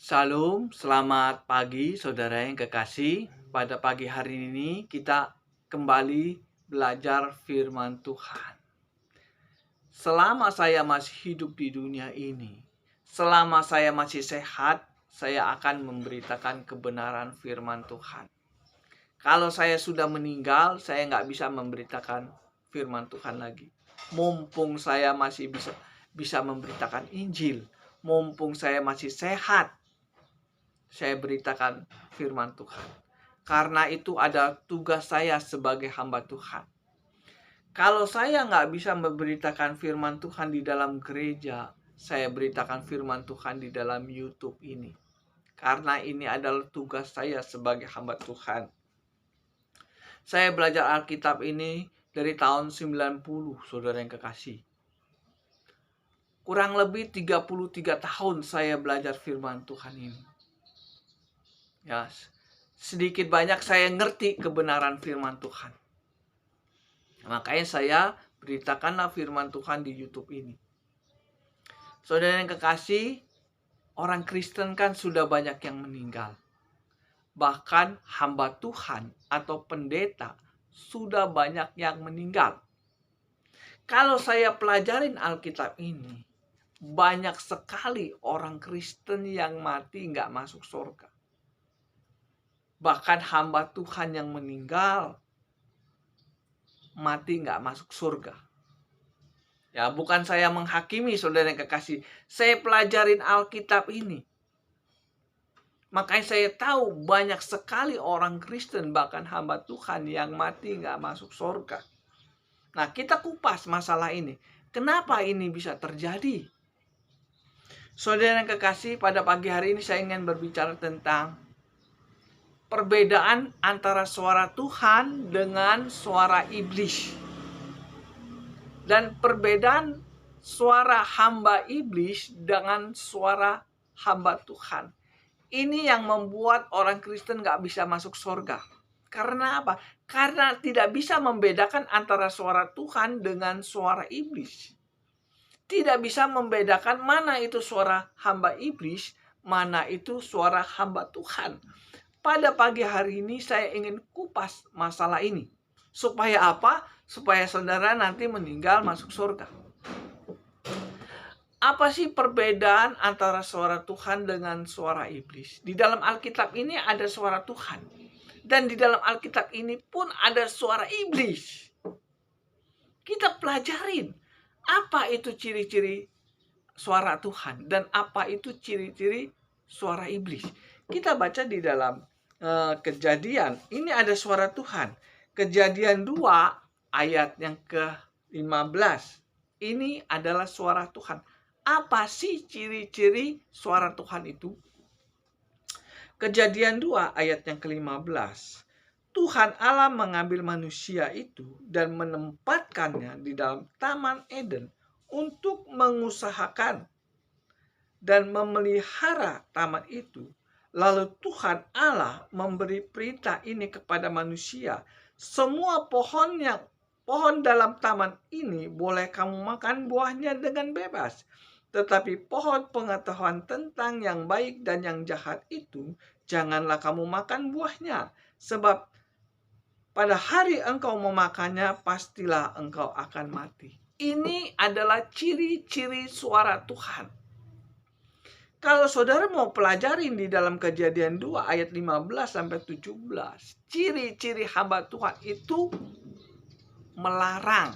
Shalom, selamat pagi saudara yang kekasih. Pada pagi hari ini kita kembali belajar firman Tuhan. Selama saya masih hidup di dunia ini, selama saya masih sehat, saya akan memberitakan kebenaran firman Tuhan. Kalau saya sudah meninggal, saya nggak bisa memberitakan firman Tuhan lagi. Mumpung saya masih bisa memberitakan Injil, mumpung saya masih sehat, saya beritakan firman Tuhan. Karena itu ada tugas saya sebagai hamba Tuhan. Kalau saya nggak bisa memberitakan firman Tuhan di dalam gereja, saya beritakan firman Tuhan di dalam YouTube ini. Karena ini adalah tugas saya sebagai hamba Tuhan. Saya belajar Alkitab ini dari tahun 90, saudara yang kekasih. Kurang lebih 33 tahun saya belajar firman Tuhan ini. Ya, sedikit banyak saya ngerti kebenaran firman Tuhan. Makanya saya beritakanlah firman Tuhan di YouTube ini. Saudara yang kekasih, orang Kristen kan sudah banyak yang meninggal. Bahkan hamba Tuhan atau pendeta sudah banyak yang meninggal. Kalau saya pelajarin Alkitab ini, banyak sekali orang Kristen yang mati nggak masuk surga. Bahkan hamba Tuhan yang meninggal mati nggak masuk surga. Ya, bukan saya menghakimi saudara yang kekasih. Saya pelajarin Alkitab ini. Makanya saya tahu banyak sekali orang Kristen, bahkan hamba Tuhan yang mati nggak masuk surga. Nah, kita kupas masalah ini. Kenapa ini bisa terjadi? Saudara yang kekasih, pada pagi hari ini saya ingin berbicara tentang perbedaan antara suara Tuhan dengan suara iblis. Dan perbedaan suara hamba iblis dengan suara hamba Tuhan. Ini yang membuat orang Kristen gak bisa masuk surga. Karena apa? Karena tidak bisa membedakan antara suara Tuhan dengan suara iblis. Tidak bisa membedakan mana itu suara hamba iblis, mana itu suara hamba Tuhan. Pada pagi hari ini saya ingin kupas masalah ini. Supaya apa? Supaya saudara nanti meninggal masuk surga. Apa sih perbedaan antara suara Tuhan dengan suara iblis? Di dalam Alkitab ini ada suara Tuhan. Dan di dalam Alkitab ini pun ada suara iblis. Kita pelajarin apa itu ciri-ciri suara Tuhan dan apa itu ciri-ciri suara iblis. Kita baca di dalam Kejadian, ini ada suara Tuhan. Kejadian 2 ayat yang ke-15. Ini adalah suara Tuhan. Apa sih ciri-ciri suara Tuhan itu? Kejadian 2 ayat yang ke-15. Tuhan Allah mengambil manusia itu dan menempatkannya di dalam Taman Eden untuk mengusahakan dan memelihara taman itu. Lalu Tuhan Allah memberi perintah ini kepada manusia. Semua pohon dalam taman ini boleh kamu makan buahnya dengan bebas. Tetapi pohon pengetahuan tentang yang baik dan yang jahat itu, janganlah kamu makan buahnya. Sebab pada hari engkau memakannya, pastilah engkau akan mati. Ini adalah ciri-ciri suara Tuhan. Kalau saudara mau pelajarin di dalam Kejadian 2 ayat 15-17, ciri-ciri hamba Tuhan itu melarang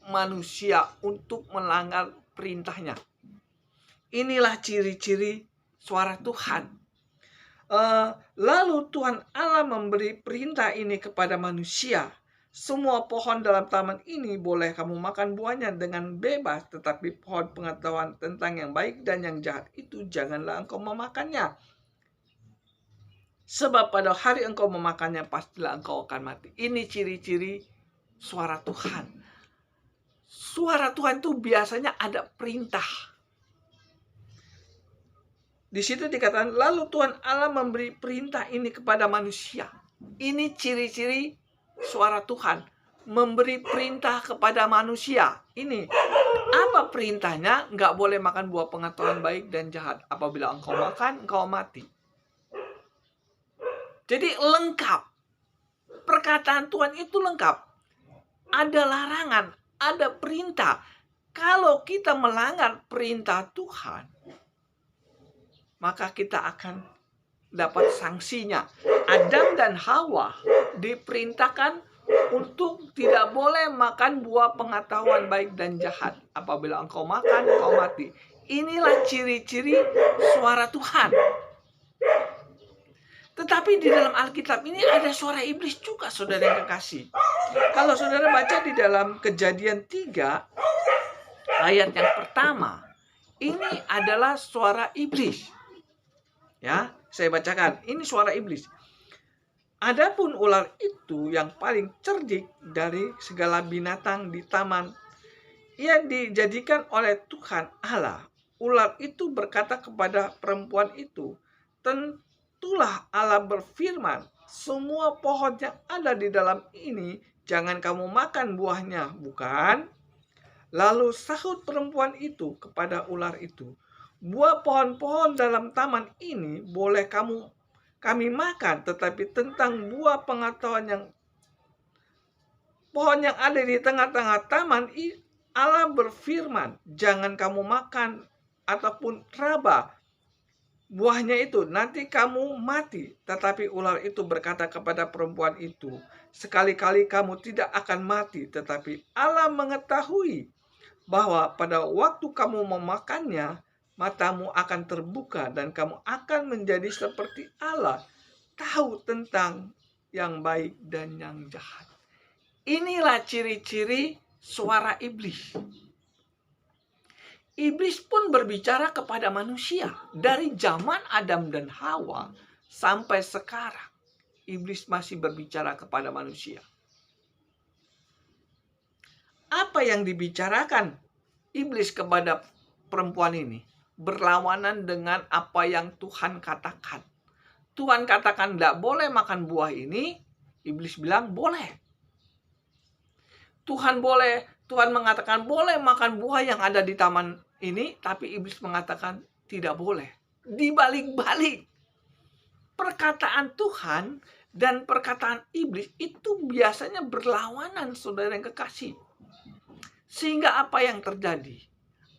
manusia untuk melanggar perintahnya. Inilah ciri-ciri suara Tuhan. Lalu Tuhan Allah memberi perintah ini kepada manusia. Semua pohon dalam taman ini boleh kamu makan buahnya dengan bebas, tetapi pohon pengetahuan tentang yang baik dan yang jahat itu janganlah engkau memakannya. Sebab pada hari engkau memakannya, pastilah engkau akan mati. Ini ciri-ciri suara Tuhan. Suara Tuhan itu biasanya ada perintah. Di situ dikatakan, lalu Tuhan Allah memberi perintah ini kepada manusia. Ini ciri-ciri suara Tuhan, memberi perintah kepada manusia. Ini Apa perintahnya? Nggak boleh makan buah pengetahuan baik dan jahat. Apabila engkau makan, engkau mati. Jadi lengkap. Perkataan Tuhan itu lengkap. Ada larangan, ada perintah. Kalau kita melanggar perintah Tuhan, maka kita akan dapat sanksinya. Adam dan Hawa diperintahkan untuk tidak boleh makan buah pengetahuan baik dan jahat. Apabila engkau makan, engkau mati. Inilah ciri-ciri suara Tuhan. Tetapi di dalam Alkitab ini ada suara iblis juga, saudara yang kekasih. Kalau saudara baca di dalam Kejadian 3, ayat yang pertama, ini adalah suara iblis. Ya, saya bacakan. Ini suara iblis. Adapun ular itu yang paling cerdik dari segala binatang di taman. Ia dijadikan oleh Tuhan Allah. Ular itu berkata kepada perempuan itu, tentulah Allah berfirman, semua pohon yang ada di dalam ini, jangan kamu makan buahnya, bukan? Lalu sahut perempuan itu kepada ular itu, buah pohon-pohon dalam taman ini boleh kami makan, tetapi tentang buah pengetahuan pohon yang ada di tengah-tengah taman, Allah berfirman, jangan kamu makan ataupun raba buahnya itu, nanti kamu mati. Tetapi ular itu berkata kepada perempuan itu, sekali-kali kamu tidak akan mati, tetapi Allah mengetahui bahwa pada waktu kamu memakannya, matamu akan terbuka dan kamu akan menjadi seperti Allah, tahu tentang yang baik dan yang jahat. Inilah ciri-ciri suara iblis. Iblis pun berbicara kepada manusia dari zaman Adam dan Hawa sampai sekarang. Iblis masih berbicara kepada manusia. Apa yang dibicarakan iblis kepada perempuan ini berlawanan dengan apa yang Tuhan katakan. Tuhan katakan tidak boleh makan buah ini, iblis bilang boleh. Tuhan mengatakan boleh makan buah yang ada di taman ini, tapi iblis mengatakan tidak boleh. Dibalik-balik. Perkataan Tuhan dan perkataan iblis itu biasanya berlawanan, saudara yang kekasih. Sehingga apa yang terjadi?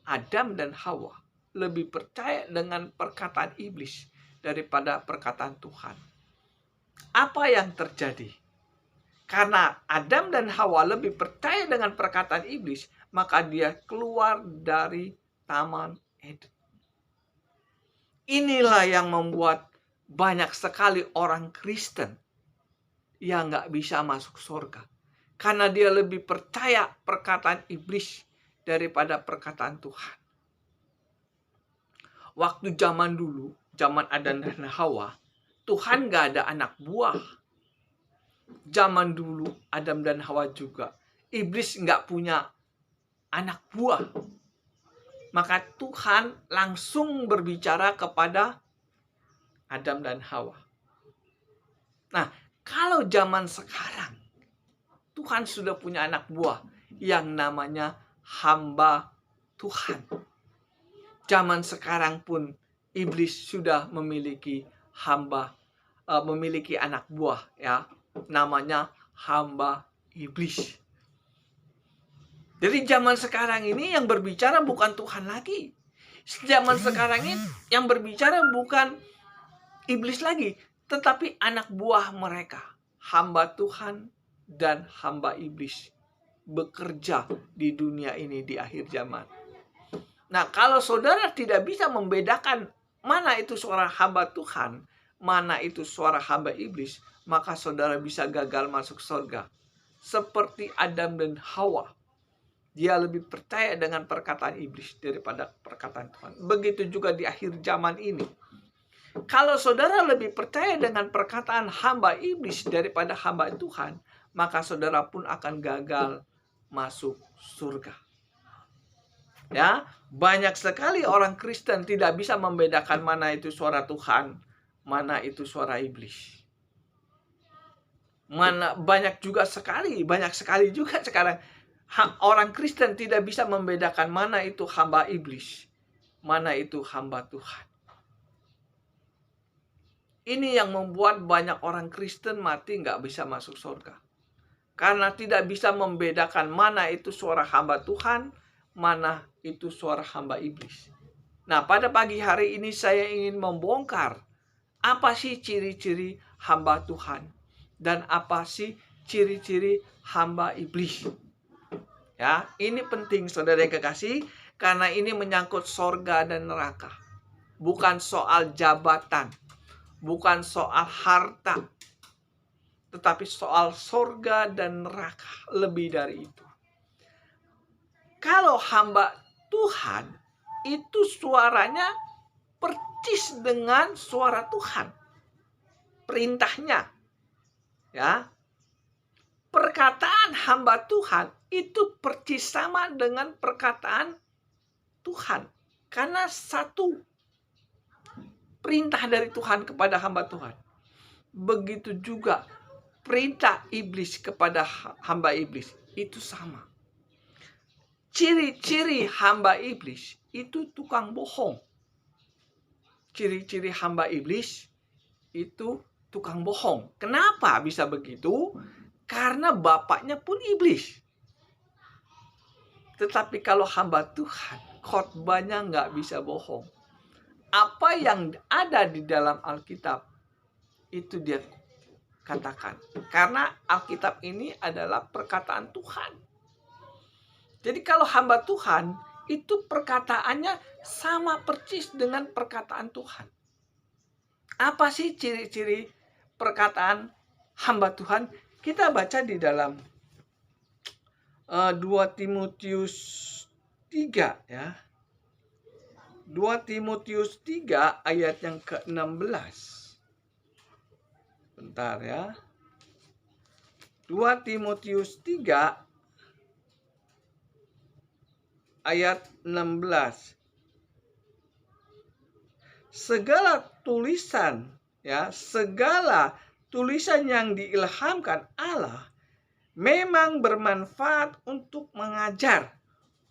Adam dan Hawa lebih percaya dengan perkataan iblis daripada perkataan Tuhan. Apa yang terjadi? Karena Adam dan Hawa lebih percaya dengan perkataan iblis, maka dia keluar dari Taman Eden. Inilah yang membuat banyak sekali orang Kristen yang nggak bisa masuk surga. Karena dia lebih percaya perkataan iblis daripada perkataan Tuhan. Waktu zaman dulu, zaman Adam dan Hawa, Tuhan nggak ada anak buah. Zaman dulu, Adam dan Hawa juga, iblis nggak punya anak buah. Maka Tuhan langsung berbicara kepada Adam dan Hawa. Nah, kalau zaman sekarang, Tuhan sudah punya anak buah yang namanya hamba Tuhan. Zaman sekarang pun iblis sudah memiliki anak buah, ya, namanya hamba iblis. Jadi zaman sekarang ini yang berbicara bukan Tuhan lagi. Zaman sekarang ini yang berbicara bukan iblis lagi, tetapi anak buah mereka, hamba Tuhan dan hamba iblis, bekerja di dunia ini di akhir zaman. Nah, kalau saudara tidak bisa membedakan mana itu suara hamba Tuhan, mana itu suara hamba iblis, maka saudara bisa gagal masuk surga. Seperti Adam dan Hawa, dia lebih percaya dengan perkataan iblis daripada perkataan Tuhan. Begitu juga di akhir zaman ini. Kalau saudara lebih percaya dengan perkataan hamba iblis daripada hamba Tuhan, maka saudara pun akan gagal masuk surga. Ya, banyak sekali orang Kristen tidak bisa membedakan mana itu suara Tuhan, mana itu suara iblis. Banyak sekali juga sekarang Orang Kristen tidak bisa membedakan mana itu hamba iblis, mana itu hamba Tuhan. Ini yang membuat banyak orang Kristen mati nggak bisa masuk surga. Karena tidak bisa membedakan mana itu suara hamba Tuhan, mana itu suara hamba iblis. Nah, pada pagi hari ini saya ingin membongkar apa sih ciri-ciri hamba Tuhan dan apa sih ciri-ciri hamba iblis. Ya, ini penting saudara yang kekasih, karena ini menyangkut sorga dan neraka. Bukan soal jabatan, bukan soal harta, tetapi soal sorga dan neraka, lebih dari itu. Kalau hamba Tuhan, itu suaranya percis dengan suara Tuhan. Perintahnya. Ya. Perkataan hamba Tuhan itu percis sama dengan perkataan Tuhan. Karena satu perintah dari Tuhan kepada hamba Tuhan. Begitu juga perintah iblis kepada hamba iblis. Itu sama. Ciri-ciri hamba iblis itu tukang bohong. Ciri-ciri hamba iblis itu tukang bohong. Kenapa bisa begitu? Karena bapaknya pun iblis. Tetapi kalau hamba Tuhan, khotbahnya nggak bisa bohong. Apa yang ada di dalam Alkitab, itu dia katakan. Karena Alkitab ini adalah perkataan Tuhan. Jadi kalau hamba Tuhan, itu perkataannya sama persis dengan perkataan Tuhan. Apa sih ciri-ciri perkataan hamba Tuhan? Kita baca di dalam 2 Timotius 3 ya. 2 Timotius 3 ayat yang ke-16. Bentar ya. 2 Timotius 3 ayat 16. Segala tulisan ya, segala tulisan yang diilhamkan Allah memang bermanfaat untuk mengajar,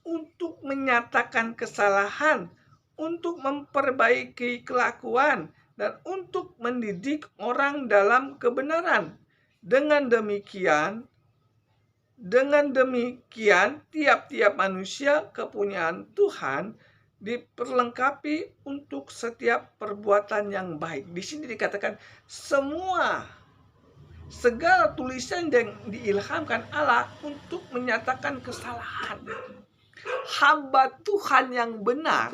untuk menyatakan kesalahan, untuk memperbaiki kelakuan, dan untuk mendidik orang dalam kebenaran. Dengan demikian, tiap-tiap manusia kepunyaan Tuhan diperlengkapi untuk setiap perbuatan yang baik. Di sini dikatakan segala tulisan yang diilhamkan Allah untuk menyatakan kesalahan. Hamba Tuhan yang benar,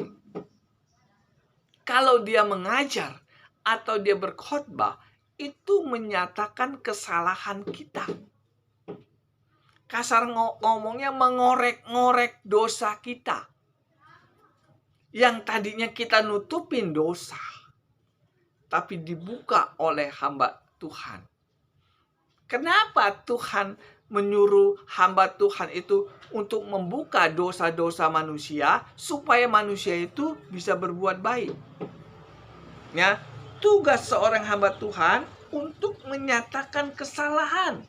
kalau dia mengajar atau dia berkhotbah, itu menyatakan kesalahan kita. Kasar ngomongnya mengorek-ngorek dosa kita. Yang tadinya kita nutupin dosa, tapi dibuka oleh hamba Tuhan. Kenapa Tuhan menyuruh hamba Tuhan itu untuk membuka dosa-dosa manusia, supaya manusia itu bisa berbuat baik? Ya, tugas seorang hamba Tuhan untuk menyatakan kesalahan,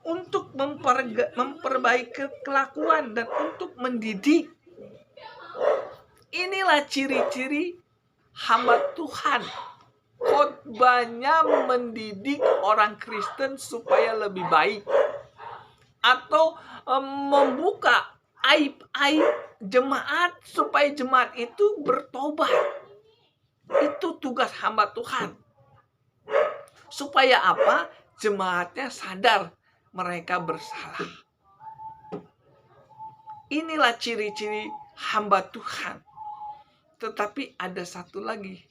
untuk memperbaiki kelakuan, dan untuk mendidik. Inilah ciri-ciri hamba Tuhan. Khotbahnya mendidik orang Kristen supaya lebih baik, atau membuka aib-aib jemaat supaya jemaat itu bertobat. Itu tugas hamba Tuhan. Supaya apa? Jemaatnya sadar mereka bersalah. Inilah ciri-ciri hamba Tuhan. Tetapi ada satu lagi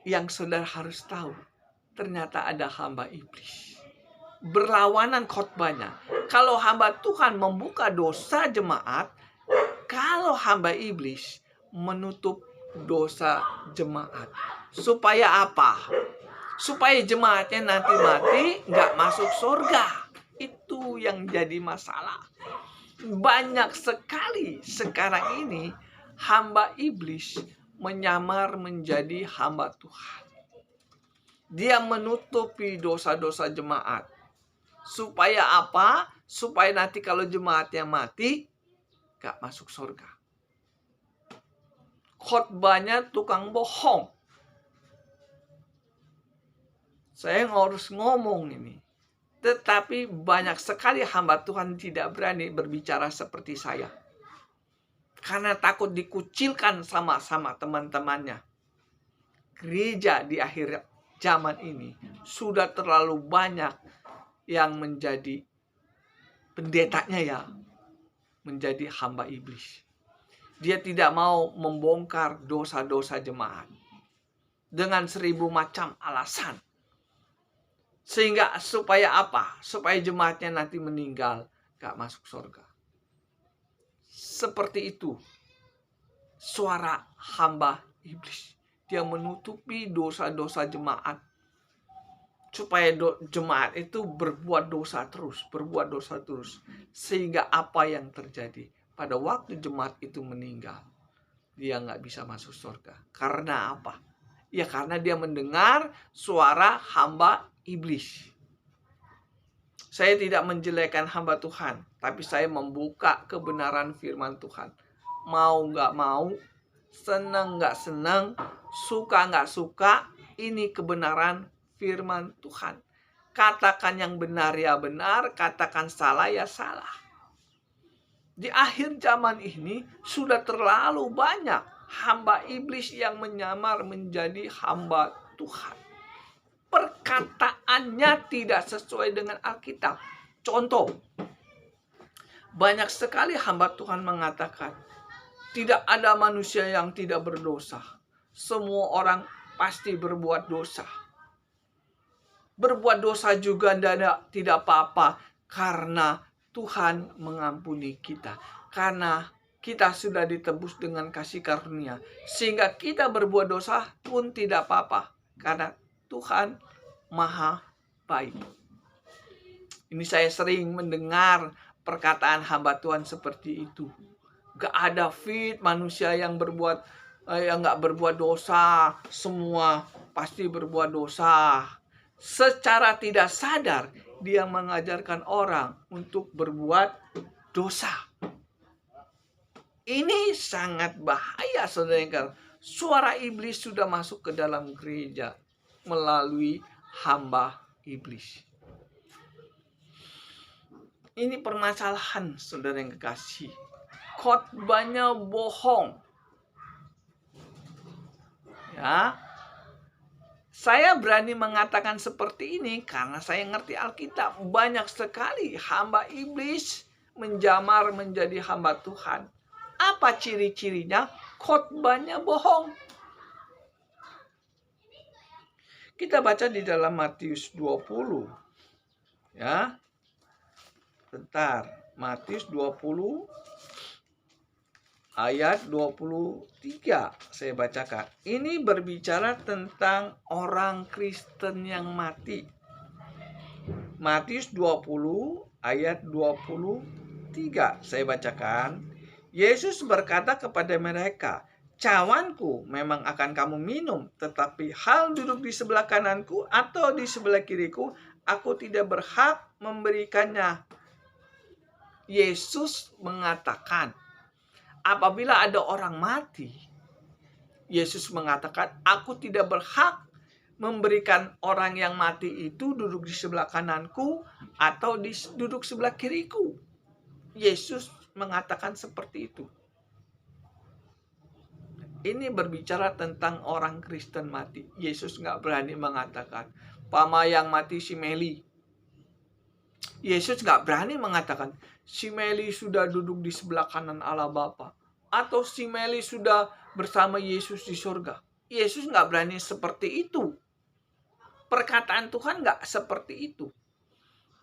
yang saudara harus tahu. Ternyata ada hamba iblis. Berlawanan khotbahnya. Kalau hamba Tuhan membuka dosa jemaat, kalau hamba iblis menutup dosa jemaat. Supaya apa? Supaya jemaatnya nanti mati nggak masuk surga. Itu yang jadi masalah. Banyak sekali sekarang ini hamba iblis menyamar menjadi hamba Tuhan. Dia menutupi dosa-dosa jemaat. Supaya apa? Supaya nanti kalau jemaatnya mati, gak masuk surga. Khotbahnya tukang bohong. Saya harus ngomong ini. Tetapi banyak sekali hamba Tuhan tidak berani berbicara seperti saya. Karena takut dikucilkan sama teman-temannya. Gereja di akhir zaman ini sudah terlalu banyak yang menjadi pendetanya ya, menjadi hamba iblis. Dia tidak mau membongkar dosa-dosa jemaat dengan 1000 macam alasan. Sehingga supaya apa? Supaya jemaatnya nanti meninggal, gak masuk surga. Seperti itu suara hamba iblis. Dia menutupi dosa-dosa jemaat. Supaya jemaat itu berbuat dosa terus. Sehingga apa yang terjadi? Pada waktu jemaat itu meninggal, dia gak bisa masuk surga. Karena apa? Ya karena dia mendengar suara hamba iblis. Saya tidak menjelekkan hamba Tuhan, tapi saya membuka kebenaran firman Tuhan. Mau gak mau, senang gak senang, suka gak suka, ini kebenaran firman Tuhan. Katakan yang benar ya benar, katakan salah ya salah. Di akhir zaman ini sudah terlalu banyak hamba iblis yang menyamar menjadi hamba Tuhan. Perkataannya tidak sesuai dengan Alkitab. Contoh, banyak sekali hamba Tuhan mengatakan, tidak ada manusia yang tidak berdosa. Semua orang pasti berbuat dosa. Berbuat dosa juga tidak apa-apa karena Tuhan mengampuni kita. Karena kita sudah ditebus dengan kasih karunia. Sehingga kita berbuat dosa pun tidak apa-apa. Karena Tuhan Maha Baik. Ini saya sering mendengar perkataan hamba Tuhan seperti itu. Gak ada manusia yang gak berbuat dosa. Semua pasti berbuat dosa. Secara tidak sadar dia mengajarkan orang untuk berbuat dosa. Ini sangat bahaya, saudara. Suara iblis sudah masuk ke dalam gereja melalui hamba iblis. Ini permasalahan, saudara yang kekasih. Khotbahnya bohong. Ya. Saya berani mengatakan seperti ini karena saya ngerti Alkitab. Banyak sekali hamba iblis menjamar menjadi hamba Tuhan. Apa ciri-cirinya? Khotbahnya bohong. Kita baca di dalam Matius 20. Ya. Bentar. Matius 20 ayat 23 saya bacakan. Ini berbicara tentang orang Kristen yang mati. Matius 20 ayat 23 saya bacakan. Yesus berkata kepada mereka, "Cawanku memang akan kamu minum, tetapi hal duduk di sebelah kananku atau di sebelah kiriku, aku tidak berhak memberikannya." Yesus mengatakan, apabila ada orang mati, Yesus mengatakan, aku tidak berhak memberikan orang yang mati itu duduk di sebelah kananku atau duduk sebelah kiriku. Yesus mengatakan seperti itu. Ini berbicara tentang orang Kristen mati. Yesus nggak berani mengatakan, pama yang mati si Meli. Yesus nggak berani mengatakan, si Meli sudah duduk di sebelah kanan Allah Bapa. Atau si Meli sudah bersama Yesus di surga. Yesus nggak berani seperti itu. Perkataan Tuhan nggak seperti itu.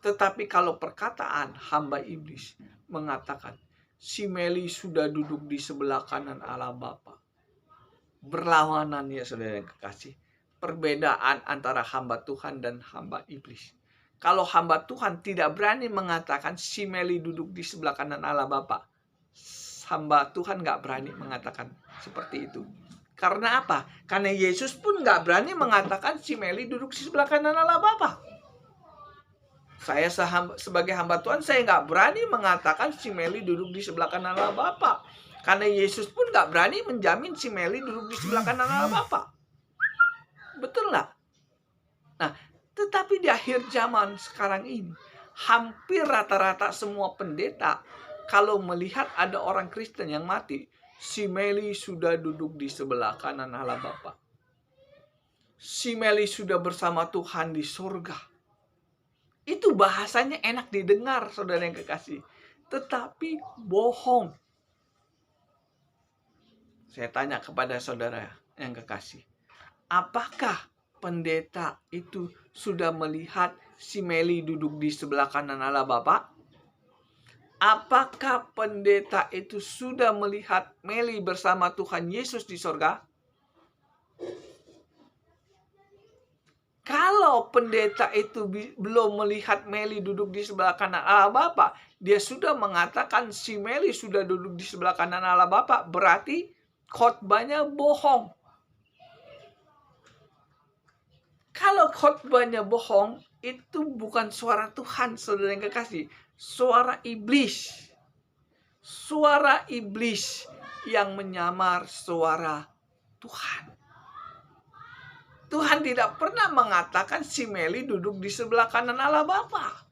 Tetapi kalau perkataan hamba iblis mengatakan, si Meli sudah duduk di sebelah kanan Allah Bapa. Berlawanan ya saudara yang kekasih. Perbedaan antara hamba Tuhan dan hamba iblis. Kalau hamba Tuhan tidak berani mengatakan si Meli duduk di sebelah kanan Allah Bapa, hamba Tuhan nggak berani mengatakan seperti itu. Karena apa? Karena Yesus pun nggak berani mengatakan si Meli duduk di sebelah kanan Allah Bapa. Saya sebagai hamba Tuhan, saya nggak berani mengatakan si Meli duduk di sebelah kanan Allah Bapa. Karena Yesus pun nggak berani menjamin si Meli duduk di sebelah kanan Allah Bapa. Betul nggak? Nah, tetapi di akhir zaman sekarang ini, hampir rata-rata semua pendeta, kalau melihat ada orang Kristen yang mati, si Meli sudah duduk di sebelah kanan Allah Bapa. Si Meli sudah bersama Tuhan di surga. Itu bahasanya enak didengar, saudara yang kekasih. Tetapi bohong. Saya tanya kepada saudara yang kekasih. Apakah pendeta itu sudah melihat si Meli duduk di sebelah kanan Allah Bapa? Apakah pendeta itu sudah melihat Meli bersama Tuhan Yesus di sorga? Kalau pendeta itu belum melihat Meli duduk di sebelah kanan Allah Bapa, dia sudah mengatakan si Meli sudah duduk di sebelah kanan Allah Bapa, berarti khotbahnya bohong. Kalau khotbahnya bohong, itu bukan suara Tuhan, saudara yang kekasih. Suara iblis. Suara iblis yang menyamar suara Tuhan. Tuhan tidak pernah mengatakan si Meli duduk di sebelah kanan Allah Bapa.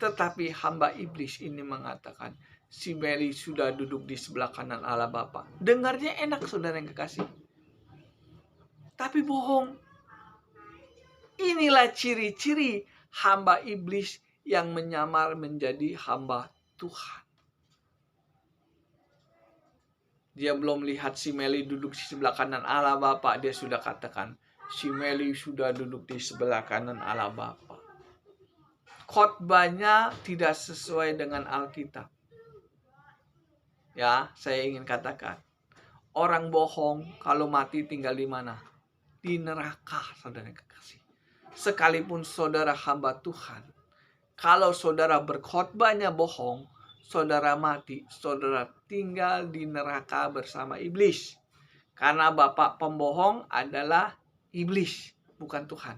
Tetapi hamba iblis ini mengatakan si Meli sudah duduk di sebelah kanan Allah Bapa. Dengarnya enak, saudara yang kekasih. Tapi bohong. Inilah ciri-ciri hamba iblis yang menyamar menjadi hamba Tuhan. Dia belum lihat si Meli duduk di sebelah kanan Allah Bapa, dia sudah katakan si Meli sudah duduk di sebelah kanan Allah Bapa. Khotbahnya tidak sesuai dengan Alkitab. Ya, saya ingin katakan, orang bohong kalau mati tinggal di mana? Di neraka, saudara kekasih. Sekalipun saudara hamba Tuhan, kalau saudara berkhotbahnya bohong, saudara mati, saudara tinggal di neraka bersama iblis. Karena bapak pembohong adalah iblis, bukan Tuhan.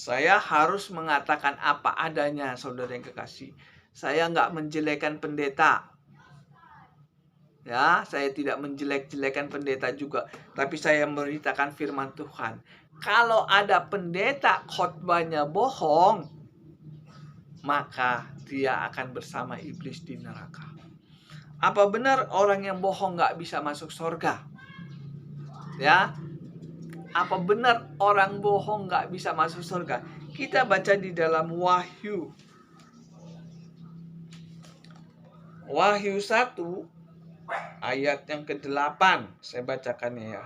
Saya harus mengatakan apa adanya, saudara yang kekasih. Saya nggak menjelekkan pendeta. Ya, saya tidak menjelek-jelekan pendeta juga. Tapi saya memberitakan firman Tuhan. Kalau ada pendeta khotbahnya bohong, maka dia akan bersama iblis di neraka. Apa benar orang yang bohong nggak bisa masuk surga? Ya, apa benar orang bohong nggak bisa masuk surga? Kita baca di dalam Wahyu. Wahyu 1 ayat yang ke-8. Saya bacakannya ya.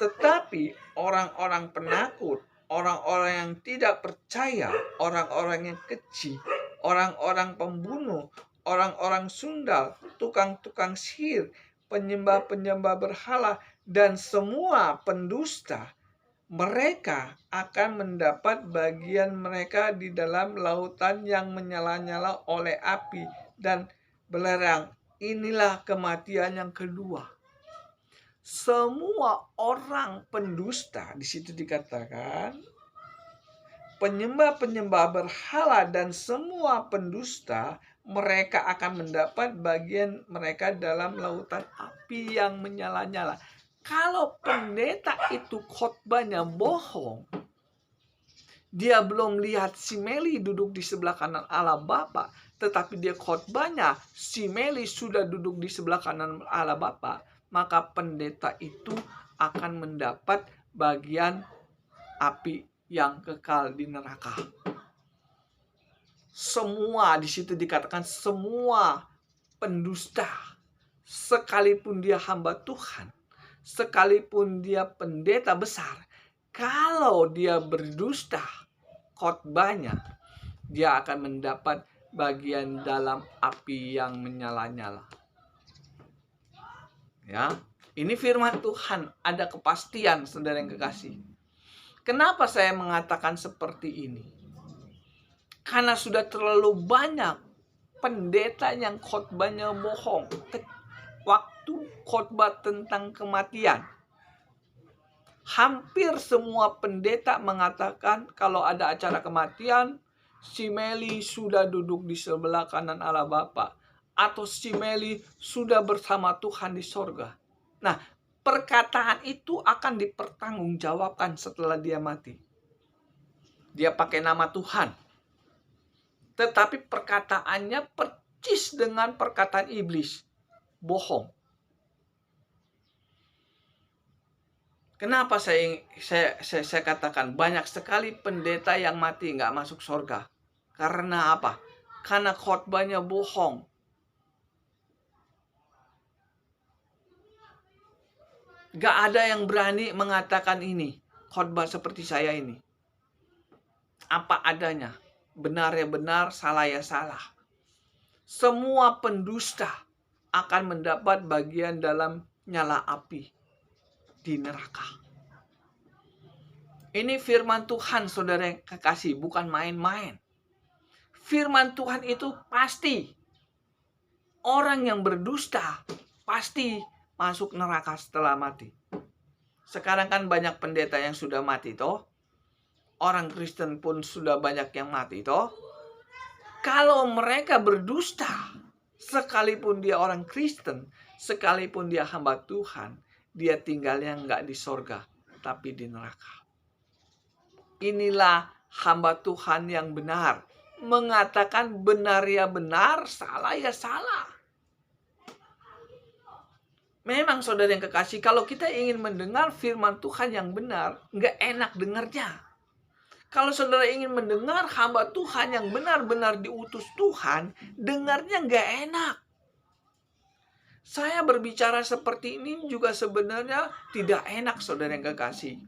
Tetapi orang-orang penakut, orang-orang yang tidak percaya, orang-orang yang keji, orang-orang pembunuh, orang-orang sundal, tukang-tukang sihir, penyembah-penyembah berhala, dan semua pendusta, mereka akan mendapat bagian mereka di dalam lautan yang menyala-nyala oleh api dan belerang. Inilah kematian yang kedua. Semua orang pendusta, di situ dikatakan, penyembah-penyembah berhala dan semua pendusta, mereka akan mendapat bagian mereka dalam lautan api yang menyala-nyala. Kalau pendeta itu khotbahnya bohong, dia belum lihat si Meli duduk di sebelah kanan Allah Bapa, tetapi dia khotbahnya si Meli sudah duduk di sebelah kanan Allah Bapa, maka pendeta itu akan mendapat bagian api yang kekal di neraka. Semua di situ dikatakan semua pendusta, sekalipun dia hamba Tuhan, sekalipun dia pendeta besar, kalau dia berdusta khotbahnya, dia akan mendapat bagian dalam api yang menyala-nyala. Ya, ini firman Tuhan, ada kepastian, saudara yang kekasih. Kenapa saya mengatakan seperti ini? Karena sudah terlalu banyak pendeta yang khotbahnya bohong. Waktu khotbah tentang kematian, Hampir semua pendeta mengatakan kalau ada acara kematian, si Meli sudah duduk di sebelah kanan Allah Bapa, atau si Meli sudah bersama Tuhan di sorga. Nah, perkataan itu akan dipertanggungjawabkan setelah dia mati. Dia pakai nama Tuhan, tetapi perkataannya percis dengan perkataan iblis, bohong. Kenapa saya katakan banyak sekali pendeta yang mati nggak masuk surga? Karena apa? Karena khotbahnya bohong. Nggak ada yang berani mengatakan ini, khotbah seperti saya ini. Apa adanya, benar ya benar, salah ya salah. Semua pendusta akan mendapat bagian dalam nyala api di neraka. Ini firman Tuhan, saudara yang kekasih, bukan main-main. Firman Tuhan itu pasti. Orang yang berdusta pasti masuk neraka setelah mati. Sekarang kan banyak pendeta yang sudah mati toh. Orang Kristen pun sudah banyak yang mati toh. Kalau mereka berdusta, sekalipun dia orang Kristen, sekalipun dia hamba Tuhan, dia tinggalnya nggak di sorga, tapi di neraka. Inilah hamba Tuhan yang benar. Mengatakan benar ya benar, salah ya salah. Memang saudara yang kekasih, kalau kita ingin mendengar firman Tuhan yang benar, nggak enak dengarnya. Kalau saudara ingin mendengar hamba Tuhan yang benar-benar diutus Tuhan, dengarnya nggak enak. Saya berbicara seperti ini juga sebenarnya tidak enak, saudara yang kekasih.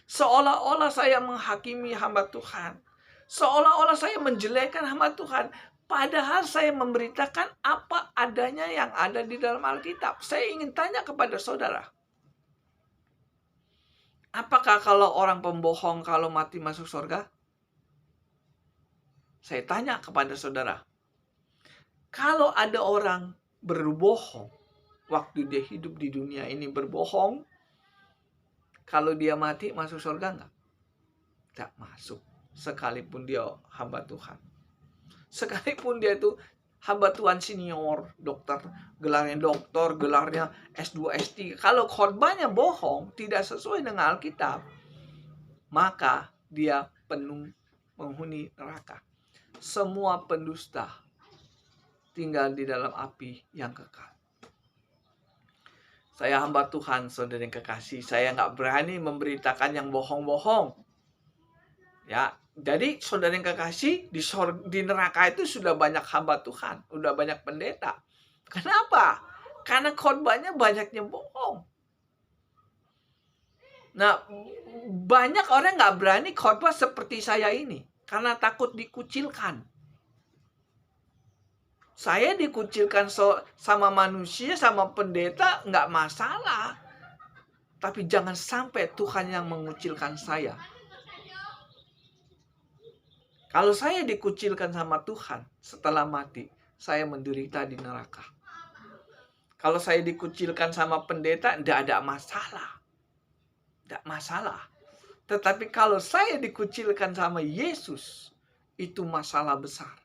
Seolah-olah saya menghakimi hamba Tuhan. Seolah-olah saya menjelekkan hamba Tuhan. Padahal saya memberitakan apa adanya yang ada di dalam Alkitab. Saya ingin tanya kepada saudara. Apakah kalau orang pembohong kalau mati masuk surga? Saya tanya kepada saudara. Kalau ada orang berbohong, waktu dia hidup di dunia ini berbohong, kalau dia mati masuk surga enggak? Tidak masuk. Sekalipun dia hamba Tuhan. Sekalipun dia itu hamba Tuhan senior, dokter, gelarnya S2, S3. Kalau khotbahnya bohong, tidak sesuai dengan Alkitab, maka dia penuh penghuni neraka. Semua pendusta tinggal di dalam api yang kekal. Saya hamba Tuhan, saudara yang kekasih. Saya nggak berani memberitakan yang bohong-bohong. Ya, jadi saudara yang kekasih, di neraka itu sudah banyak hamba Tuhan, sudah banyak pendeta. Kenapa? Karena khotbahnya banyaknya bohong. Nah, banyak orang nggak berani khotbah seperti saya ini, karena takut dikucilkan. Saya dikucilkan sama manusia, sama pendeta, nggak masalah. Tapi jangan sampai Tuhan yang mengucilkan saya. Kalau saya dikucilkan sama Tuhan setelah mati, saya menderita di neraka. Kalau saya dikucilkan sama pendeta, tidak ada masalah. Tidak masalah. Tetapi kalau saya dikucilkan sama Yesus, itu masalah besar.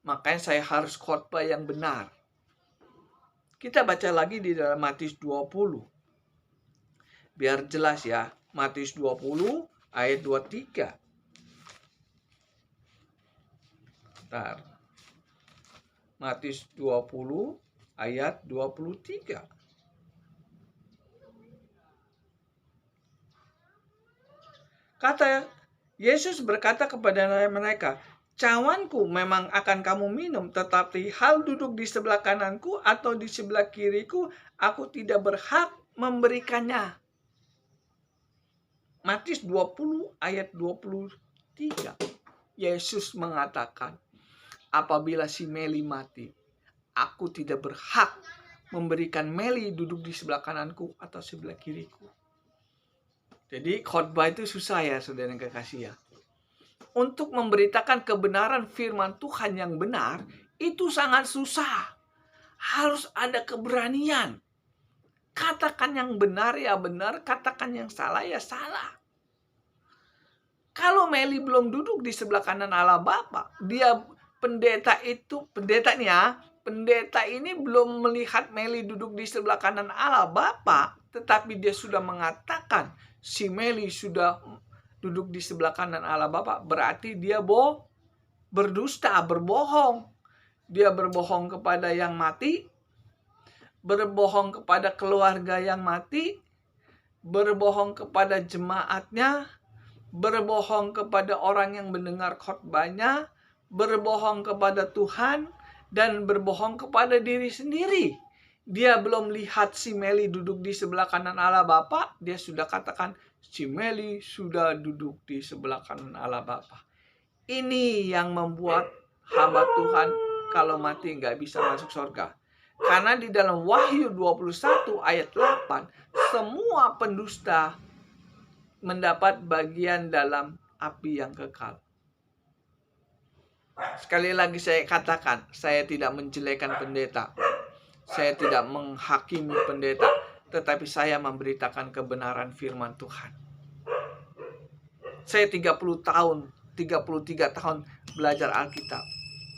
Makanya saya harus khotbah yang benar. Kita baca lagi di dalam Matius 20. Biar jelas ya. Matius 20 ayat 23. Bentar. Matius 20 ayat 23. Kata Yesus berkata kepada mereka, "Cawanku memang akan kamu minum, tetapi hal duduk di sebelah kananku atau di sebelah kiriku, aku tidak berhak memberikannya." Matius 20 ayat 23. Yesus mengatakan, apabila si Meli mati, aku tidak berhak memberikan Meli duduk di sebelah kananku atau sebelah kiriku. Jadi khotbah itu susah ya, saudara yang kekasih ya. Untuk memberitakan kebenaran firman Tuhan yang benar, itu sangat susah. Harus ada keberanian. Katakan yang benar ya benar, katakan yang salah ya salah. Kalau Meli belum duduk di sebelah kanan Allah Bapa, pendeta ini belum melihat Meli duduk di sebelah kanan Allah Bapa, tetapi dia sudah mengatakan si Meli sudah duduk di sebelah kanan Allah Bapa, berarti dia berdusta, berbohong. Dia berbohong kepada yang mati, berbohong kepada keluarga yang mati, berbohong kepada jemaatnya, berbohong kepada orang yang mendengar khotbahnya, berbohong kepada Tuhan, dan berbohong kepada diri sendiri. Dia belum lihat si Meli duduk di sebelah kanan Allah Bapa, dia sudah katakan si Meli sudah duduk di sebelah kanan Allah Bapa. Ini yang membuat hamba Tuhan kalau mati nggak bisa masuk surga. Karena di dalam Wahyu 21 ayat 8, semua pendusta mendapat bagian dalam api yang kekal. Sekali lagi saya katakan, saya tidak menjelekan pendeta. Saya tidak menghakimi pendeta, tetapi saya memberitakan kebenaran firman Tuhan. Saya 33 tahun belajar Alkitab.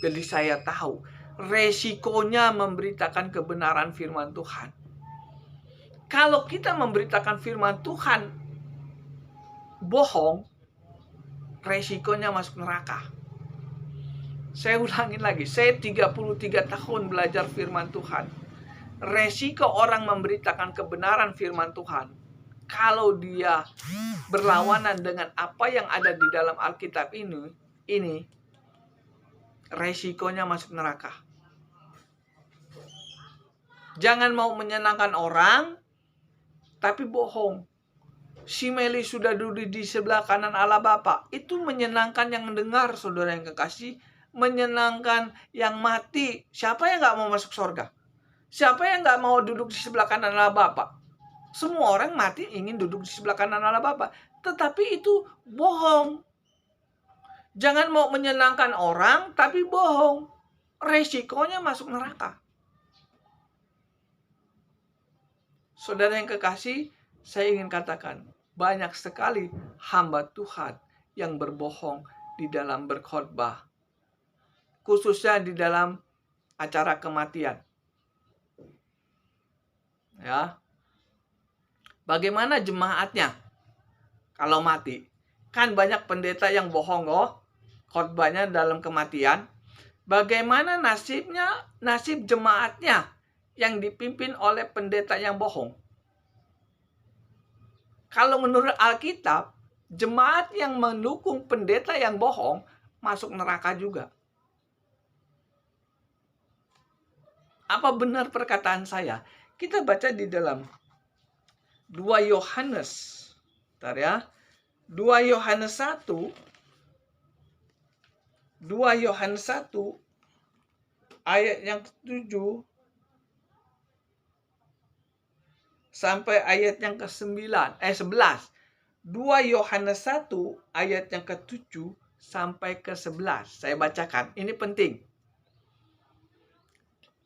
Jadi saya tahu resikonya memberitakan kebenaran firman Tuhan. Kalau kita memberitakan firman Tuhan bohong, resikonya masuk neraka. Saya ulangin lagi, saya 33 tahun belajar firman Tuhan. Resiko orang memberitakan kebenaran firman Tuhan, kalau dia berlawanan dengan apa yang ada di dalam Alkitab ini resikonya masuk neraka. Jangan mau menyenangkan orang, tapi bohong. Si Meli sudah duduk di sebelah kanan Allah Bapa. Itu menyenangkan yang mendengar, saudara yang kekasih. Menyenangkan yang mati. Siapa yang gak mau masuk surga? Siapa yang gak mau duduk di sebelah kanan Allah Bapa? Semua orang mati ingin duduk di sebelah kanan Allah Bapa. Tetapi itu bohong. Jangan mau menyenangkan orang, tapi bohong. Resikonya masuk neraka. Saudara yang kekasih, saya ingin katakan, banyak sekali hamba Tuhan yang berbohong di dalam berkhotbah, khususnya di dalam acara kematian. Ya, bagaimana jemaatnya kalau mati? Kan banyak pendeta yang bohong khotbahnya dalam kematian. Bagaimana nasib jemaatnya yang dipimpin oleh pendeta yang bohong? Kalau menurut Alkitab, jemaat yang mendukung pendeta yang bohong masuk neraka juga. Apa benar perkataan saya? Kita baca di dalam 2 Yohanes. Bentar ya. 2 Yohanes 1. 2 Yohanes 1 ayat yang ke-7 sampai ayat yang ke-11. 2 Yohanes 1 ayat yang ke-7 sampai ke-11. Saya bacakan, ini penting.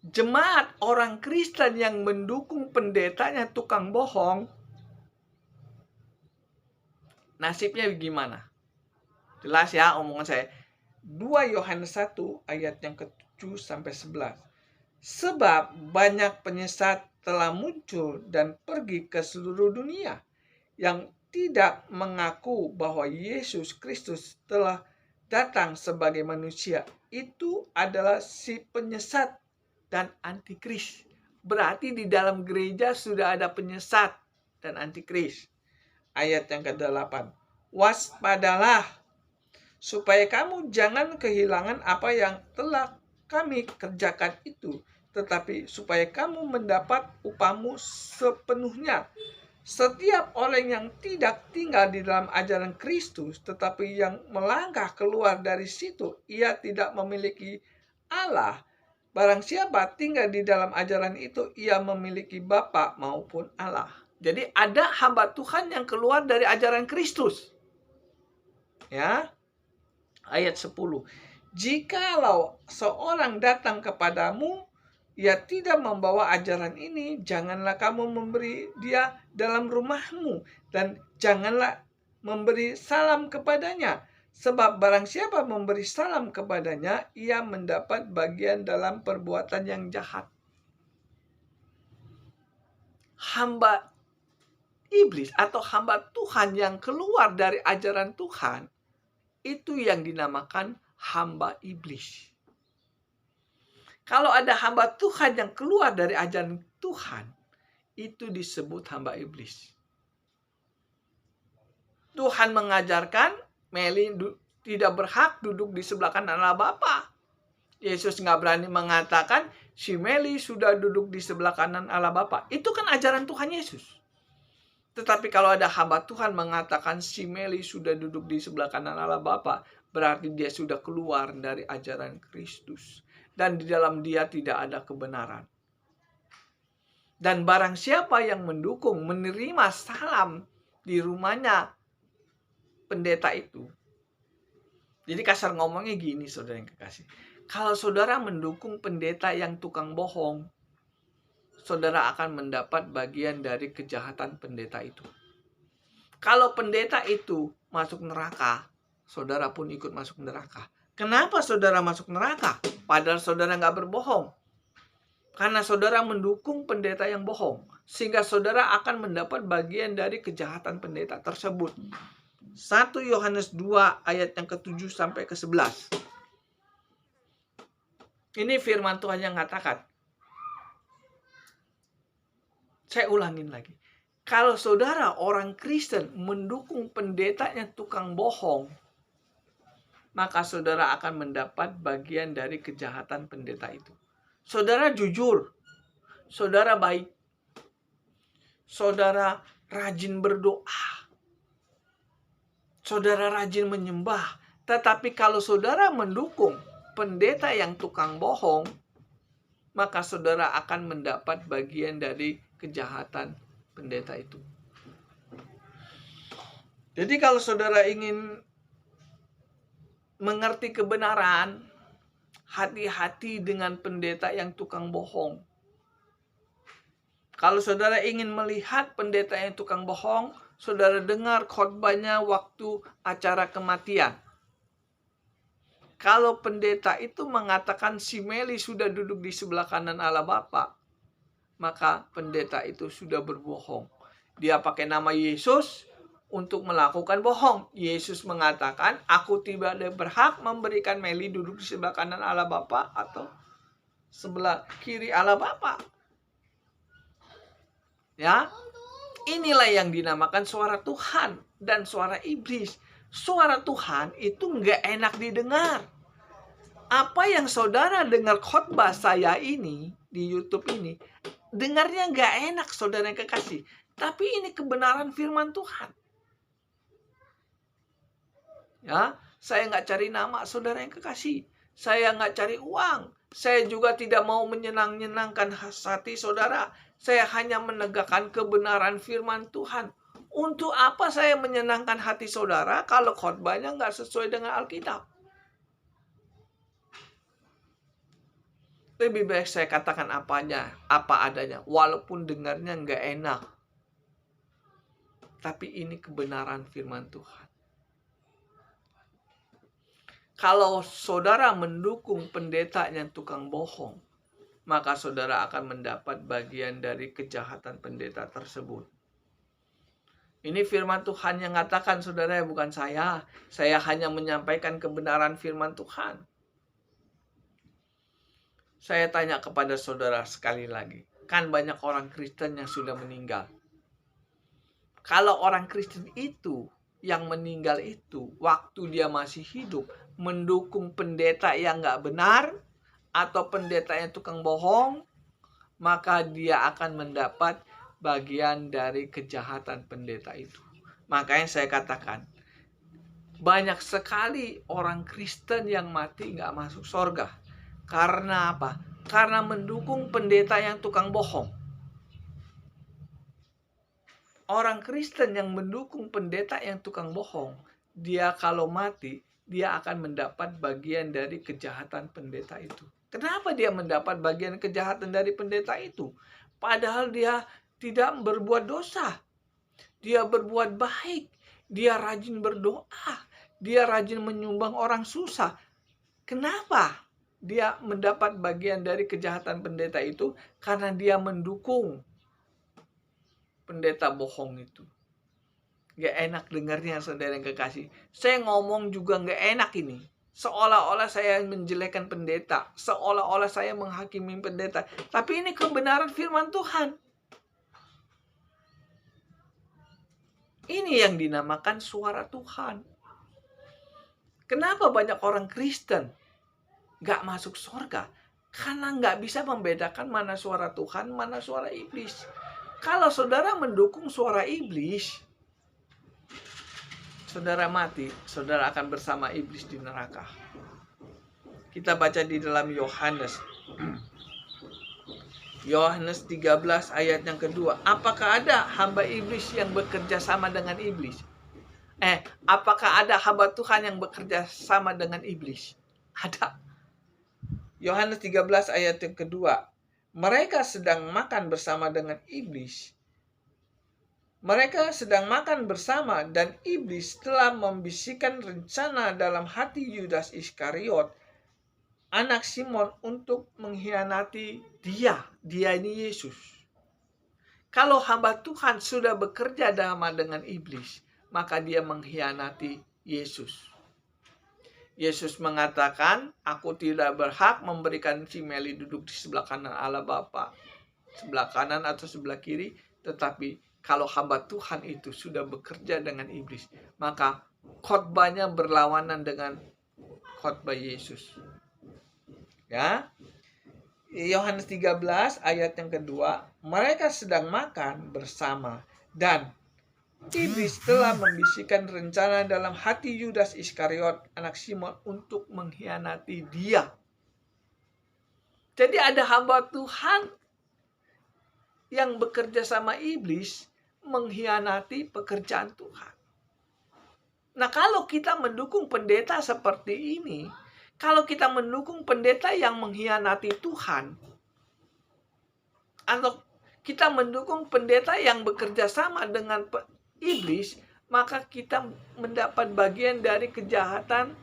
Jemaat orang Kristen yang mendukung pendetanya tukang bohong, nasibnya gimana? Jelas ya omongan saya. 2 Yohanes 1 ayat yang ke-7 sampai 11. Sebab banyak penyesat telah muncul dan pergi ke seluruh dunia yang tidak mengaku bahwa Yesus Kristus telah datang sebagai manusia. Itu adalah si penyesat dan antikris. Berarti di dalam gereja sudah ada penyesat dan antikris. Ayat yang ke-8. Waspadalah supaya kamu jangan kehilangan apa yang telah kami kerjakan itu, tetapi supaya kamu mendapat upahmu sepenuhnya. Setiap orang yang tidak tinggal di dalam ajaran Kristus, tetapi yang melangkah keluar dari situ, ia tidak memiliki Allah. Barang siapa tinggal di dalam ajaran itu, ia memiliki Bapa maupun Allah. Jadi ada hamba Tuhan yang keluar dari ajaran Kristus. Ya. Ayat 10. Jikalau seorang datang kepadamu ia tidak membawa ajaran ini, janganlah kamu memberi dia dalam rumahmu, dan janganlah memberi salam kepadanya. Sebab barang siapa memberi salam kepadanya, ia mendapat bagian dalam perbuatan yang jahat. Hamba iblis atau hamba Tuhan yang keluar dari ajaran Tuhan, itu yang dinamakan hamba iblis. Kalau ada hamba Tuhan yang keluar dari ajaran Tuhan, itu disebut hamba iblis. Tuhan mengajarkan Meli tidak berhak duduk di sebelah kanan Allah Bapa. Yesus nggak berani mengatakan si Meli sudah duduk di sebelah kanan Allah Bapa. Itu kan ajaran Tuhan Yesus. Tetapi kalau ada hamba Tuhan mengatakan si Meli sudah duduk di sebelah kanan Allah Bapa, berarti dia sudah keluar dari ajaran Kristus. Dan di dalam dia tidak ada kebenaran. Dan barang siapa yang mendukung, menerima salam di rumahnya pendeta itu. Jadi kasar ngomongnya gini, saudara yang kekasih. Kalau saudara mendukung pendeta yang tukang bohong, saudara akan mendapat bagian dari kejahatan pendeta itu. Kalau pendeta itu masuk neraka, saudara pun ikut masuk neraka. Kenapa saudara masuk neraka? Padahal saudara nggak berbohong. Karena saudara mendukung pendeta yang bohong. Sehingga saudara akan mendapat bagian dari kejahatan pendeta tersebut. 1 Yohanes 2 ayat yang ke-7 sampai ke-11. Ini firman Tuhan yang katakan. Saya ulangin lagi. Kalau saudara orang Kristen mendukung pendeta yang tukang bohong, maka saudara akan mendapat bagian dari kejahatan pendeta itu. Saudara jujur, saudara baik, saudara rajin berdoa, saudara rajin menyembah. Tetapi kalau saudara mendukung pendeta yang tukang bohong, maka saudara akan mendapat bagian dari kejahatan pendeta itu. Jadi kalau saudara ingin mengerti kebenaran, hati-hati dengan pendeta yang tukang bohong. Kalau saudara ingin melihat pendeta yang tukang bohong, saudara dengar khotbahnya waktu acara kematian. Kalau pendeta itu mengatakan si Meli sudah duduk di sebelah kanan Allah Bapa, maka pendeta itu sudah berbohong. Dia pakai nama Yesus untuk melakukan bohong. Yesus mengatakan, aku tidak berhak memberikan Meli duduk di sebelah kanan Allah Bapa atau sebelah kiri Allah Bapa. Ya, inilah yang dinamakan suara Tuhan dan suara iblis. Suara Tuhan itu nggak enak didengar. Apa yang saudara dengar khotbah saya ini di YouTube ini, dengarnya nggak enak, saudara yang kekasih. Tapi ini kebenaran firman Tuhan. Ya, saya nggak cari nama, saudara yang kekasih. Saya nggak cari uang. Saya juga tidak mau menyenangkan hati saudara. Saya hanya menegakkan kebenaran firman Tuhan. Untuk apa saya menyenangkan hati saudara kalau khotbahnya nggak sesuai dengan Alkitab? Lebih baik saya katakan apa adanya, walaupun dengarnya nggak enak. Tapi ini kebenaran firman Tuhan. Kalau saudara mendukung pendeta yang tukang bohong, maka saudara akan mendapat bagian dari kejahatan pendeta tersebut. Ini firman Tuhan yang katakan, saudara, bukan saya. Saya hanya menyampaikan kebenaran firman Tuhan. Saya tanya kepada saudara sekali lagi. Kan banyak orang Kristen yang sudah meninggal. Kalau orang Kristen itu, yang meninggal itu, waktu dia masih hidup, mendukung pendeta yang nggak benar, atau pendeta yang tukang bohong, maka dia akan mendapat bagian dari kejahatan pendeta itu. Makanya saya katakan, banyak sekali orang Kristen yang mati nggak masuk surga. Karena apa? Karena mendukung pendeta yang tukang bohong. Orang Kristen yang mendukung pendeta yang tukang bohong, dia kalau mati, dia akan mendapat bagian dari kejahatan pendeta itu. Kenapa dia mendapat bagian kejahatan dari pendeta itu? Padahal dia tidak berbuat dosa. Dia berbuat baik. Dia rajin berdoa. Dia rajin menyumbang orang susah. Kenapa dia mendapat bagian dari kejahatan pendeta itu? Karena dia mendukung pendeta bohong itu. Gak enak dengarnya, saudara yang kekasih. Saya ngomong juga gak enak ini. Seolah-olah saya menjelekkan pendeta. Seolah-olah saya menghakimi pendeta. Tapi ini kebenaran firman Tuhan. Ini yang dinamakan suara Tuhan. Kenapa banyak orang Kristen gak masuk surga? Karena gak bisa membedakan mana suara Tuhan, mana suara iblis. Kalau saudara mendukung suara iblis, saudara mati, saudara akan bersama iblis di neraka. Kita baca di dalam Yohanes 13 ayat yang kedua. Apakah ada hamba iblis yang bekerja sama dengan iblis? Apakah ada hamba Tuhan yang bekerja sama dengan iblis? Ada. Yohanes 13 ayat yang kedua. Mereka sedang makan bersama dengan iblis. Mereka sedang makan bersama dan iblis telah membisikkan rencana dalam hati Yudas Iskariot, anak Simon, untuk mengkhianati dia. Dia ini Yesus. Kalau hamba Tuhan sudah bekerja sama dengan iblis, maka dia mengkhianati Yesus. Yesus mengatakan, aku tidak berhak memberikan si Meli duduk di sebelah kanan Allah Bapa, sebelah kanan atau sebelah kiri, tetapi kalau hamba Tuhan itu sudah bekerja dengan iblis, maka khotbahnya berlawanan dengan khotbah Yesus. Ya. Yohanes 13 ayat yang kedua, mereka sedang makan bersama dan iblis telah membisikkan rencana dalam hati Yudas Iskariot, anak Simon, untuk mengkhianati dia. Jadi ada hamba Tuhan yang bekerja sama iblis mengkhianati pekerjaan Tuhan. Nah, kalau kita mendukung pendeta seperti ini, kalau kita mendukung pendeta yang mengkhianati Tuhan, atau kita mendukung pendeta yang bekerja sama dengan iblis, maka kita mendapat bagian dari kejahatan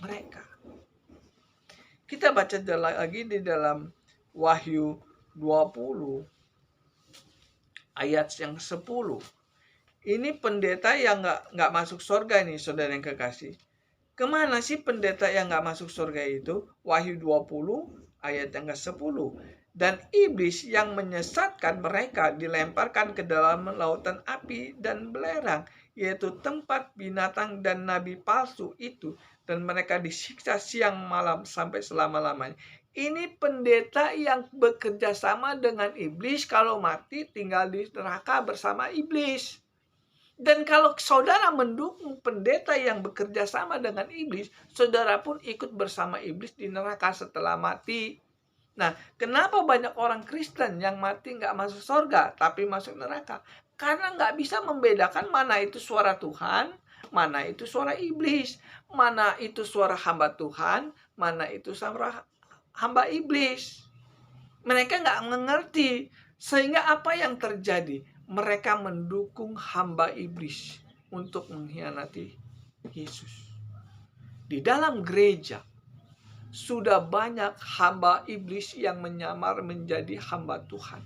mereka. Kita baca lagi di dalam Wahyu 20 ayat yang 10. Ini pendeta yang nggak masuk surga nih, saudara yang kekasih. Kemana sih pendeta yang nggak masuk surga itu? Wahyu 20 ayat yang ke-10. Dan iblis yang menyesatkan mereka dilemparkan ke dalam lautan api dan belerang, yaitu tempat binatang dan nabi palsu itu, dan mereka disiksa siang malam sampai selama-lamanya. Ini pendeta yang bekerja sama dengan iblis, kalau mati tinggal di neraka bersama iblis. Dan kalau saudara mendukung pendeta yang bekerja sama dengan iblis, saudara pun ikut bersama iblis di neraka setelah mati. Nah, kenapa banyak orang Kristen yang mati nggak masuk surga, tapi masuk neraka? Karena nggak bisa membedakan mana itu suara Tuhan, mana itu suara iblis, mana itu suara hamba Tuhan, mana itu suara hamba iblis. Mereka nggak mengerti, sehingga apa yang terjadi? Mereka mendukung hamba iblis untuk mengkhianati Yesus. Di dalam gereja sudah banyak hamba iblis yang menyamar menjadi hamba Tuhan.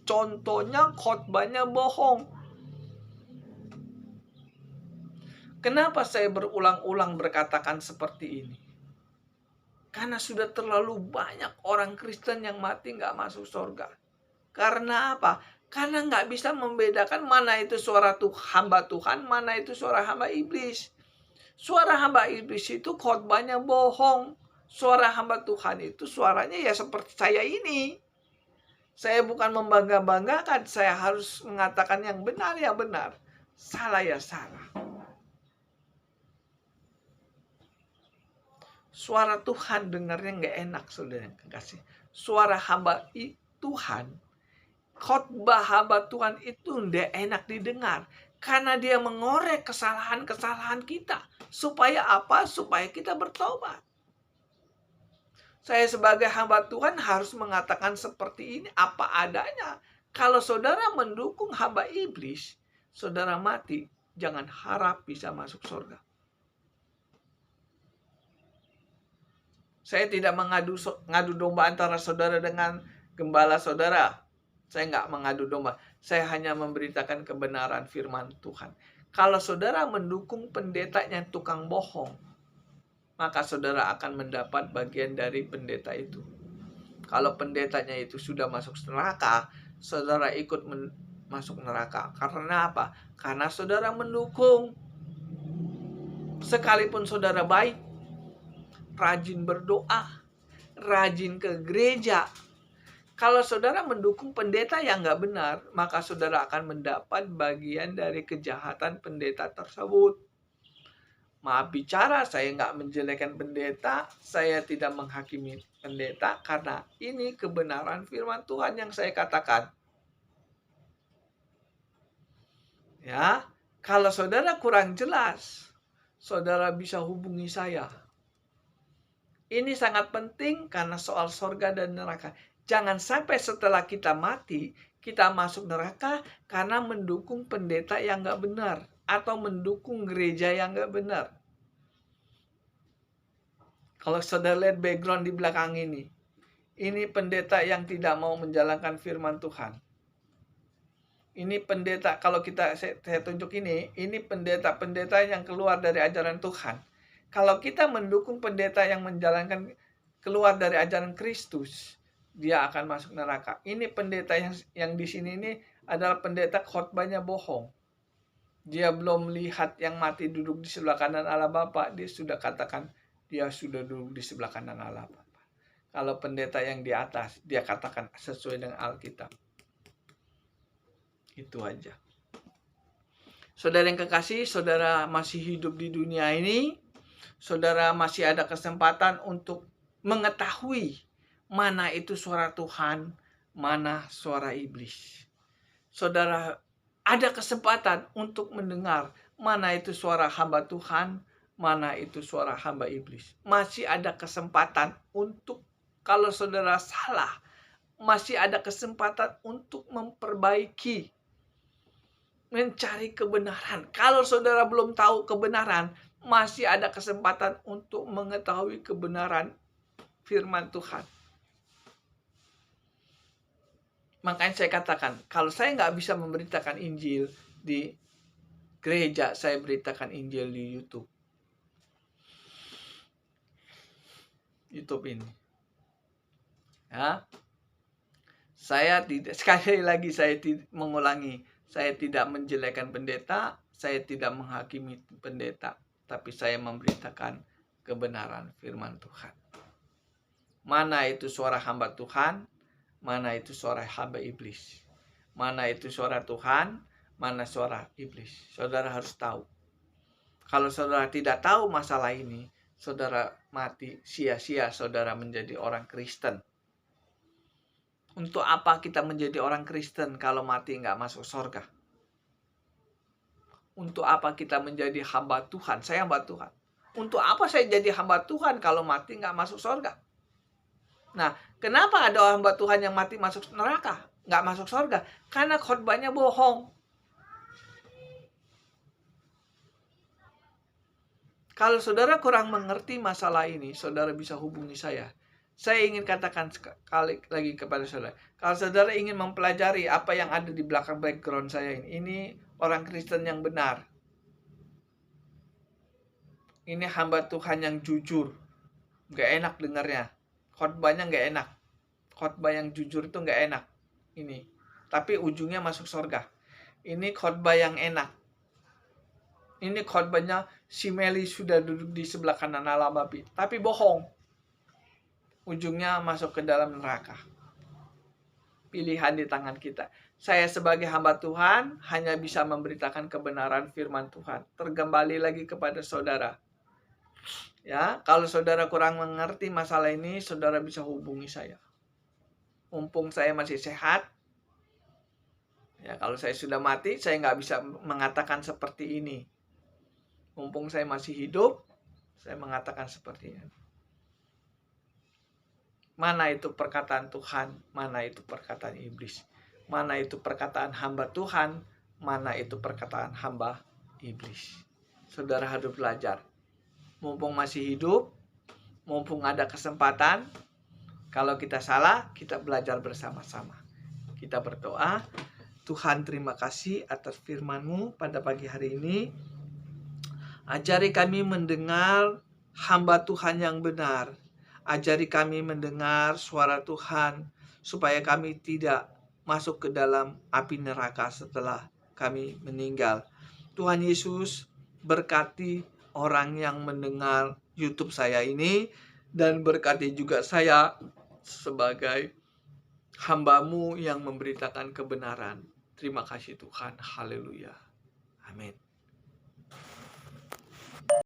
Contohnya khotbahnya bohong. Kenapa saya berulang-ulang berkatakan seperti ini? Karena sudah terlalu banyak orang Kristen yang mati nggak masuk surga. Karena apa? Karena nggak bisa membedakan mana itu suara hamba Tuhan, mana itu suara hamba iblis. Suara hamba iblis itu khotbahnya bohong. Suara hamba Tuhan itu suaranya ya seperti saya ini. Saya bukan membangga-banggakan, saya harus mengatakan yang benar ya benar, salah ya salah. Suara Tuhan dengarnya nggak enak, saudara yang kekasih. Suara hamba Tuhan, khotbah hamba Tuhan itu nggak enak didengar. Karena dia mengorek kesalahan-kesalahan kita. Supaya apa? Supaya kita bertobat. Saya sebagai hamba Tuhan harus mengatakan seperti ini apa adanya. Kalau saudara mendukung hamba iblis, saudara mati, jangan harap bisa masuk surga. Saya tidak ngadu domba antara saudara dengan gembala saudara. Saya nggak mengadu domba. Saya hanya memberitakan kebenaran firman Tuhan. Kalau saudara mendukung pendeta yang tukang bohong, maka saudara akan mendapat bagian dari pendeta itu. Kalau pendetanya itu sudah masuk neraka, saudara ikut masuk neraka. Karena apa? Karena saudara mendukung. Sekalipun saudara baik, rajin berdoa, rajin ke gereja, kalau saudara mendukung pendeta yang nggak benar, maka saudara akan mendapat bagian dari kejahatan pendeta tersebut. Maaf bicara, saya nggak menjelekan pendeta, saya tidak menghakimi pendeta, karena ini kebenaran firman Tuhan yang saya katakan. Ya, kalau saudara kurang jelas, saudara bisa hubungi saya. Ini sangat penting karena soal surga dan neraka. Jangan sampai setelah kita mati, kita masuk neraka karena mendukung pendeta yang nggak benar. Atau mendukung gereja yang nggak benar. Kalau saudara lihat background di belakang ini pendeta yang tidak mau menjalankan firman Tuhan. Ini pendeta, kalau saya tunjuk ini pendeta-pendeta yang keluar dari ajaran Tuhan. Kalau kita mendukung pendeta yang menjalankan keluar dari ajaran Kristus, dia akan masuk neraka. Ini pendeta yang di sini ini adalah pendeta khotbahnya bohong. Dia belum melihat yang mati duduk di sebelah kanan Allah Bapa, dia sudah katakan dia sudah duduk di sebelah kanan Allah Bapa. Kalau pendeta yang di atas, dia katakan sesuai dengan Alkitab. Itu aja. Saudara yang kekasih, saudara masih hidup di dunia ini, saudara masih ada kesempatan untuk mengetahui mana itu suara Tuhan, mana suara iblis. Saudara ada kesempatan untuk mendengar mana itu suara hamba Tuhan, mana itu suara hamba iblis. Masih ada kesempatan untuk, kalau saudara salah, masih ada kesempatan untuk memperbaiki, mencari kebenaran. Kalau saudara belum tahu kebenaran, masih ada kesempatan untuk mengetahui kebenaran firman Tuhan. Makanya saya katakan, kalau saya nggak bisa memberitakan Injil di gereja, saya beritakan Injil di YouTube. YouTube ini. Ya. Saya tidak, sekali lagi saya mengulangi, saya tidak menjelekkan pendeta, saya tidak menghakimi pendeta, tapi saya memberitakan kebenaran firman Tuhan. Mana itu suara hamba Tuhan, mana itu suara hamba iblis. Mana itu suara Tuhan, mana suara iblis. Saudara harus tahu. Kalau saudara tidak tahu masalah ini, saudara mati sia-sia saudara menjadi orang Kristen. Untuk apa kita menjadi orang Kristen kalau mati nggak masuk surga? Untuk apa kita menjadi hamba Tuhan? Saya hamba Tuhan. Untuk apa saya jadi hamba Tuhan kalau mati nggak masuk surga? Nah, kenapa ada hamba Tuhan yang mati masuk neraka? Nggak masuk surga? Karena khotbahnya bohong. Kalau saudara kurang mengerti masalah ini, saudara bisa hubungi saya. Saya ingin katakan sekali lagi kepada saudara. Kalau saudara ingin mempelajari apa yang ada di belakang background saya ini orang Kristen yang benar. Ini hamba Tuhan yang jujur. Nggak enak dengarnya. Khotbahnya nggak enak. Khotbah yang jujur itu nggak enak. Ini. Tapi ujungnya masuk surga. Ini khotbah yang enak. Ini khotbahnya si Meli sudah duduk di sebelah kanan Allah Bapa. Tapi bohong. Ujungnya masuk ke dalam neraka. Pilihan di tangan kita. Saya sebagai hamba Tuhan hanya bisa memberitakan kebenaran firman Tuhan. Terkembali lagi kepada saudara. Ya, kalau saudara kurang mengerti masalah ini, saudara bisa hubungi saya. Mumpung saya masih sehat. Ya, kalau saya sudah mati, saya nggak bisa mengatakan seperti ini. Mumpung saya masih hidup, saya mengatakan seperti ini. Mana itu perkataan Tuhan, mana itu perkataan iblis. Mana itu perkataan hamba Tuhan, mana itu perkataan hamba iblis. Saudara harus belajar. Mumpung masih hidup, mumpung ada kesempatan, kalau kita salah, kita belajar bersama-sama. Kita berdoa. Tuhan, terima kasih atas firman-Mu pada pagi hari ini. Ajari kami mendengar hamba Tuhan yang benar. Ajari kami mendengar suara Tuhan, supaya kami tidak masuk ke dalam api neraka setelah kami meninggal. Tuhan Yesus, berkati orang yang mendengar YouTube saya ini, dan berkati juga saya sebagai hamba-Mu yang memberitakan kebenaran. Terima kasih Tuhan. Haleluya. Amin.